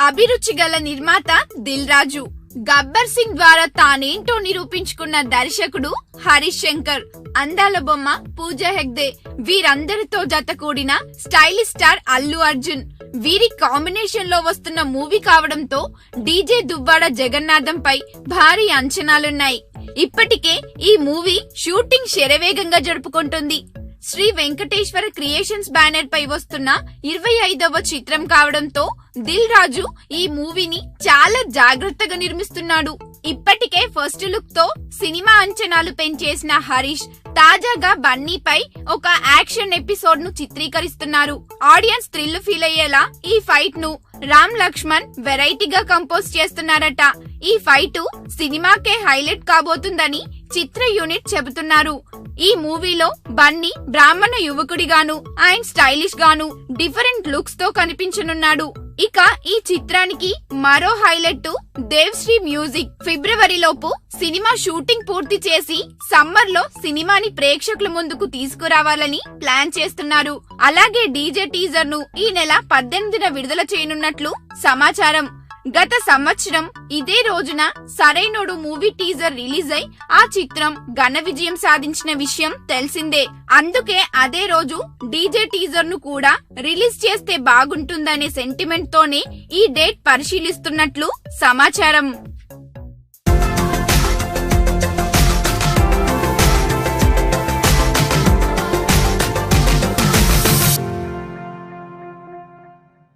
అభిరుచి గల నిర్మాత దిల్ రాజు. గబ్బర్ సింగ్ ద్వారా తానేంటో నిరూపించుకున్న దర్శకుడు హరీష్ శంకర్. అందాల బొమ్మ పూజా హెగ్డే. వీరందరితో జత కూడిన స్టైలిష్ స్టార్ అల్లు అర్జున్. వీరి కాంబినేషన్ లో వస్తున్న మూవీ కావడంతో డీజే దువ్వాడ జగన్నాథం పై భారీ అంచనాలున్నాయి. ఇప్పటికే ఈ మూవీ షూటింగ్ శరవేగంగా జరుపుకుంటుంది. శ్రీ వెంకటేశ్వర క్రియేషన్స్ బ్యానర్ పై వస్తున్న 25వ చిత్రం కావడంతో దిల్ రాజు ఈ మూవీని చాలా జాగ్రత్తగా నిర్మిస్తున్నాడు. ఇప్పటికే ఫస్ట్ లుక్ తో సినిమా అంచనాలు పెంచేసిన హరీష్ తాజాగా బన్నీపై ఒక యాక్షన్ ఎపిసోడ్ ను చిత్రీకరిస్తున్నారు. ఆడియన్స్ థ్రిల్ ఫీల్ అయ్యేలా ఈ ఫైట్ ను రామ్ లక్ష్మణ్ వెరైటీగా కంపోజ్ చేస్తున్నారట. ఈ ఫైట్ సినిమాకే హైలైట్ కాబోతుందని చిత్ర యూనిట్ చెబుతున్నారు. ఈ మూవీలో బన్నీ బ్రాహ్మణ యువకుడిగాను అండ్ స్టైలిష్ గాను డిఫరెంట్ లుక్స్ తో కనిపించనున్నాడు. ఇక ఈ చిత్రానికి మరో హైలైట్ దేవ్శ్రీ మ్యూజిక్. ఫిబ్రవరిలోపు సినిమా షూటింగ్ పూర్తి చేసి సమ్మర్ లో సినిమాని ప్రేక్షకుల ముందుకు తీసుకురావాలని ప్లాన్ చేస్తున్నారు. అలాగే డీజే టీజర్ ను ఈ నెల 18న విడుదల చేయనున్నట్లు సమాచారం. గత సంవత్సరం ఇదే రోజున సరైనోడు మూవీ టీజర్ రిలీజ్ అయి ఆ చిత్రం ఘన విజయం సాధించిన విషయం తెలిసిందే. అందుకే అదే రోజు డీజే టీజర్ ను కూడా రిలీజ్ చేస్తే బాగుంటుందనే సెంటిమెంట్ తోనే ఈ డేట్ పరిశీలిస్తున్నట్లు సమాచారం.